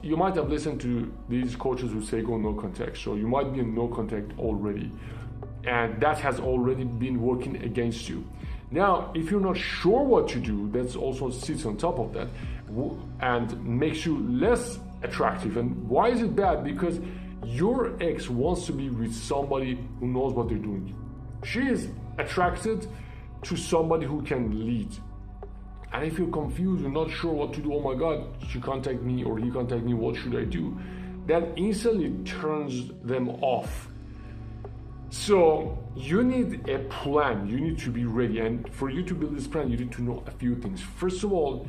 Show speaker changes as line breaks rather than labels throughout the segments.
you might have listened to these coaches who say go no contact. So you might be in no contact already, and that has already been working against you. Now, if you're not sure what to do, that also sits on top of that and makes you less attractive. And why is it bad? Because your ex wants to be with somebody who knows what they're doing. She is attracted to somebody who can lead. And if you're confused, you're not sure what to do, oh my God, she contact me or he contact me, what should I do? That instantly turns them off. So you need a plan, you need to be ready. And for you to build this plan, you need to know a few things. First of all,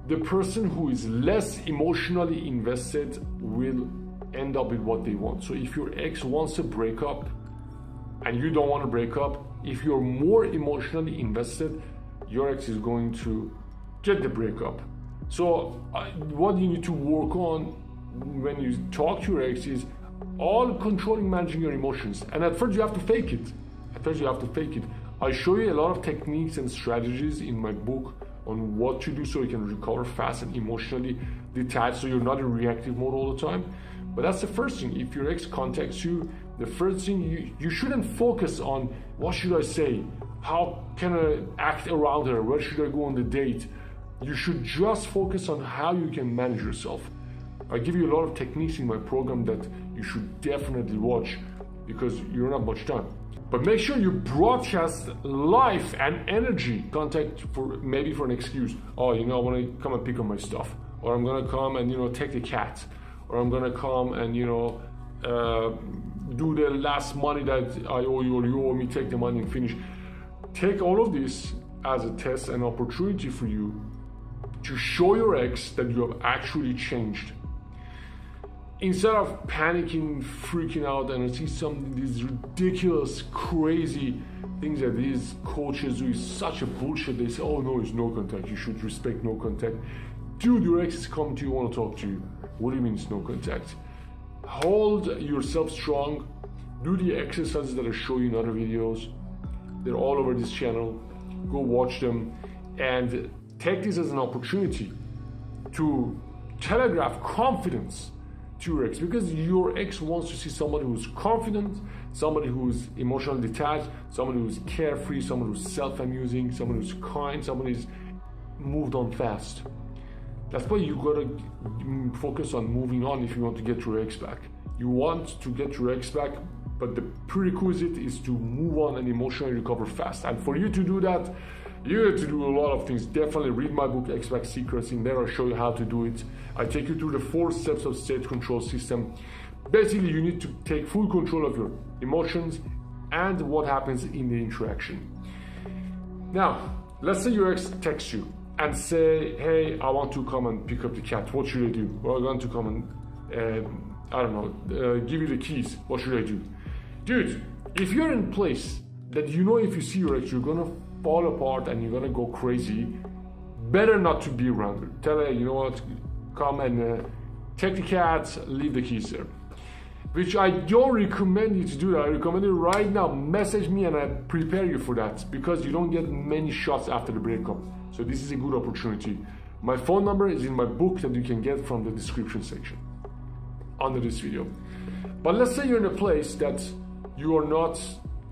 the person who is less emotionally invested will end up with what they want. So if your ex wants to break up and you don't want to break up, if you're more emotionally invested, your ex is going to get the breakup. So what you need to work on when you talk to your ex is all controlling, managing your emotions. And at first you have to fake it. I show you a lot of techniques and strategies in my book on what to do so you can recover fast and emotionally detached, so you're not in reactive mode all the time. But that's the first thing. If your ex contacts you, the first thing, you shouldn't focus on what should I say, how can I act around her, where should I go on the date. You should just focus on how you can manage yourself. I give you a lot of techniques in my program that you should definitely watch because you're not much time. But make sure you broadcast life and energy. Contact for an excuse. Oh, I want to come and pick up my stuff, or I'm gonna come and take the cat, or I'm gonna come and do the last money that I owe you, or you owe me. Take the money and finish. Take all of this as a test and opportunity for you to show your ex that you have actually changed. Instead of panicking, freaking out, and see these ridiculous, crazy things that these coaches do is such a bullshit. They say, oh no, it's no contact. You should respect no contact. Dude, your ex is coming to you, want to talk to you. What do you mean it's no contact? Hold yourself strong. Do the exercises that I show you in other videos. They're all over this channel. Go watch them and take this as an opportunity to telegraph confidence to your ex, because your ex wants to see somebody who's confident, somebody who's emotionally detached, somebody who's carefree, somebody who's self-amusing, somebody who's kind, somebody who's moved on fast. That's why you gotta focus on moving on if you want to get your ex back. You want to get your ex back, but the prerequisite is to move on and emotionally recover fast. And for you to do that, you have to do a lot of things. Definitely read my book, Ex-Back Secrets. In there I show you how to do it. I take you through the 4 steps of state control system. Basically, you need to take full control of your emotions and what happens in the interaction. Now, let's say your ex texts you and say, hey, I want to come and pick up the cat. What should I do? Well, I want to come and, give you the keys. What should I do? Dude, if you're in a place that you know if you see your ex, you're gonna fall apart and you're gonna go crazy, better not to be around her. Tell her, you know what, come and take the cat, leave the keys there. Which I don't recommend you to do that. I recommend you right now, message me and I prepare you for that, because you don't get many shots after the breakup. So this is a good opportunity. My phone number is in my book that you can get from the description section under this video. But let's say you're in a place that you are not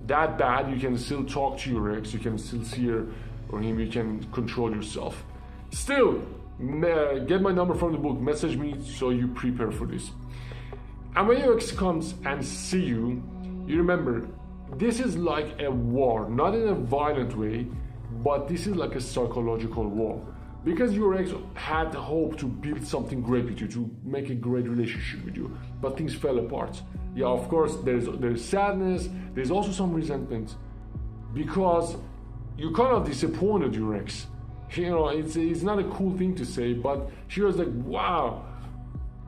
that bad, you can still talk to your ex, you can still see her or him, you can control yourself. Still, get my number from the book, message me so you prepare for this. And when your ex comes and see you, you remember, this is like a war, not in a violent way, but this is like a psychological war. Because your ex had the hope to build something great with you, to make a great relationship with you, but things fell apart. Yeah, of course, there's sadness, there's also some resentment, because you kind of disappointed your ex. It's not a cool thing to say, but she was like, wow,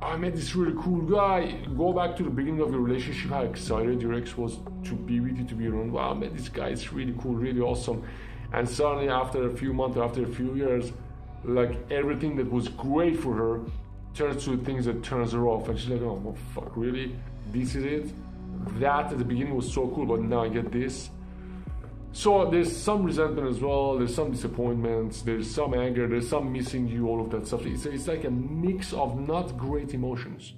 I met this really cool guy. Go back to the beginning of your relationship, how excited your ex was to be with you, to be around. Wow, I met this guy, it's really cool, really awesome. And suddenly after a few months, after a few years, like everything that was great for her turns to things that turns her off. And she's like, oh fuck, really? This is it? That at the beginning was so cool, but now I get this. So there's some resentment as well, there's some disappointments, there's some anger, there's some missing you, all of that stuff. It's like a mix of not great emotions.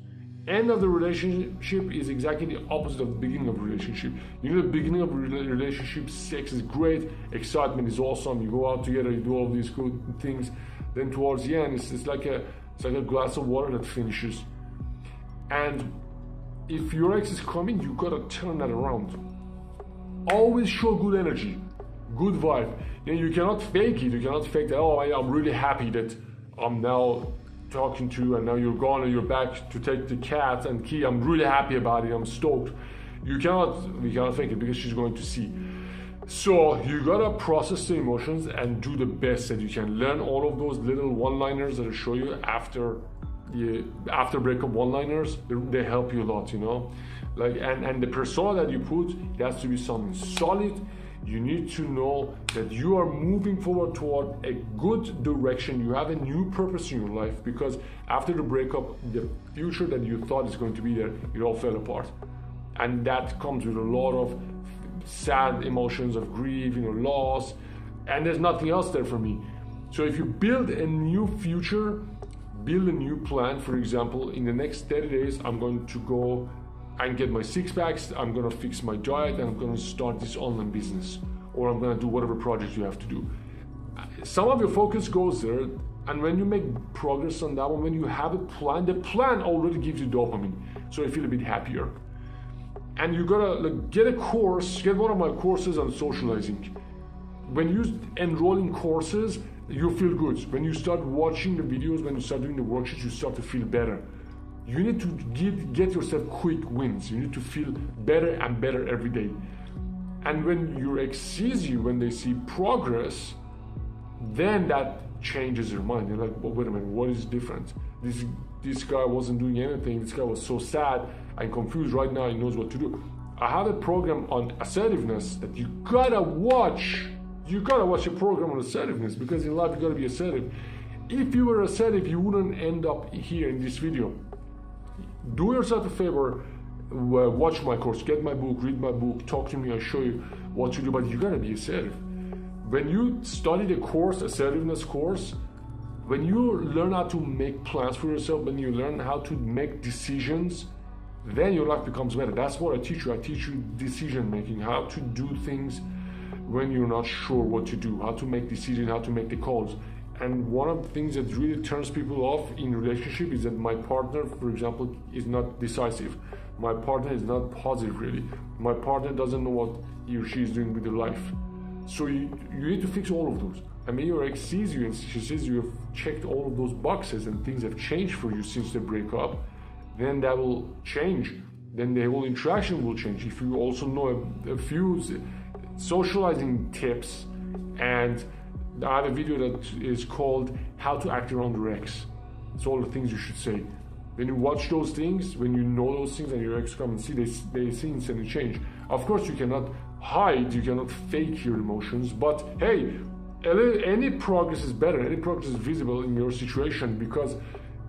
End of the relationship is exactly the opposite of the beginning of the relationship. You know, the beginning of a relationship, sex is great, excitement is awesome, you go out together, you do all these good things. Then towards the end, it's like a glass of water that finishes. And if your ex is coming, you gotta turn that around. Always show good energy, good vibe. You cannot fake it. You cannot fake that, oh, I'm really happy that I'm now talking to you and now you're gone and you're back to take the cat and key. I'm really happy about it. I'm stoked. We cannot fake it because she's going to see. So you gotta process the emotions and do the best that you can. Learn all of those little one-liners that I show you after breakup one-liners. They help you a lot, you know. And the persona that you put, it has to be something solid. You need to know that you are moving forward toward a good direction. You have a new purpose in your life, because after the breakup, the future that you thought is going to be there, it all fell apart. And that comes with a lot of sad emotions of grief, loss, and there's nothing else there for me. So if you build a new future, build a new plan. For example, in the next 30 days, I'm going to go and get my six packs, I'm gonna fix my diet, and I'm gonna start this online business, or I'm gonna do whatever project you have to do. Some of your focus goes there, and when you make progress on that one, when you have a plan, the plan already gives you dopamine, so you feel a bit happier. And you gotta get a course, get one of my courses on socializing. When you enroll in courses, you feel good. When you start watching the videos, when you start doing the worksheets, you start to feel better. You need to get yourself quick wins. You need to feel better and better every day. And when your ex sees you, when they see progress, then that changes their mind. They're like, well, wait a minute, what is different? This guy wasn't doing anything. This guy was so sad and confused. Right now he knows what to do. I have a program on assertiveness that you gotta watch. You gotta watch a program on assertiveness, because in life you gotta be assertive. If you were assertive, you wouldn't end up here in this video. Do yourself a favor, watch my course, get my book, read my book, talk to me, I'll show you what to do, but you gotta be assertive. When you study the course, assertiveness course, when you learn how to make plans for yourself, when you learn how to make decisions, then your life becomes better. That's what I teach you. I teach you decision making, how to do things when you're not sure what to do, how to make decisions, how to make the calls. And one of the things that really turns people off in relationship is that my partner, for example, is not decisive. My partner is not positive, really. My partner doesn't know what he or she is doing with their life. So you need to fix all of those. And when your ex sees you and she says you have checked all of those boxes and things have changed for you since the breakup, then that will change. Then the whole interaction will change. If you also know a few socializing tips, and I have a video that is called How to Act Around Your Ex. It's all the things you should say. When you watch those things, when you know those things and your ex come and see, they see instantly change. Of course, you cannot hide, you cannot fake your emotions, but hey, any progress is better, any progress is visible in your situation, because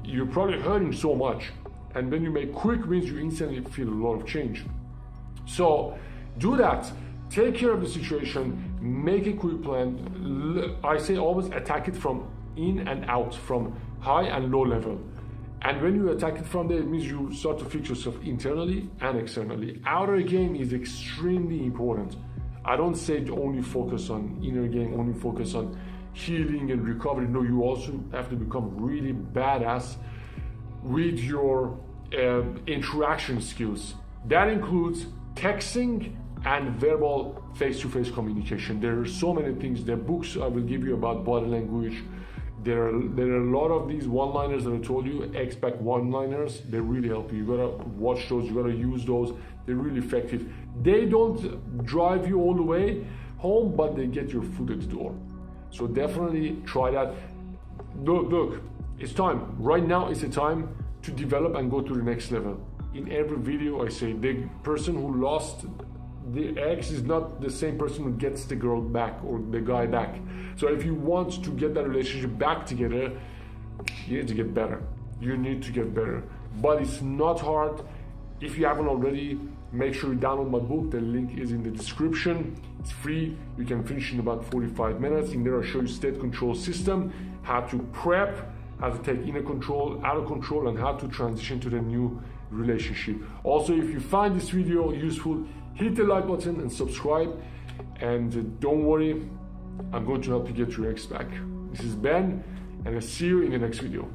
you're probably hurting so much. And when you make quick wins, you instantly feel a lot of change. So do that. Take care of the situation, make a quick plan. I say always attack it from in and out, from high and low level. And when you attack it from there, it means you start to fix yourself internally and externally. Outer game is extremely important. I don't say to only focus on inner game, only focus on healing and recovery. No, you also have to become really badass with your interaction skills. That includes texting and verbal face-to-face communication. There are so many things. There are books I will give you about body language. There are a lot of these one-liners that I told you, expect one-liners. They really help you. You gotta watch those, you gotta use those. They're really effective. They don't drive you all the way home, but they get your foot at the door. So definitely try that. Look, it's time. Right now is the time to develop and go to the next level. In every video I say, the person who lost the ex is not the same person who gets the girl back or the guy back. So if you want to get that relationship back together, you need to get better. You need to get better. But it's not hard. If you haven't already, make sure you download my book. The link is in the description. It's free. You can finish in about 45 minutes. In there I show you state control system, how to prep, how to take inner control, outer control, and how to transition to the new relationship. Also, if you find this video useful, hit the like button and subscribe. And don't worry, I'm going to help you get your ex back. This is Ben, and I'll see you in the next video.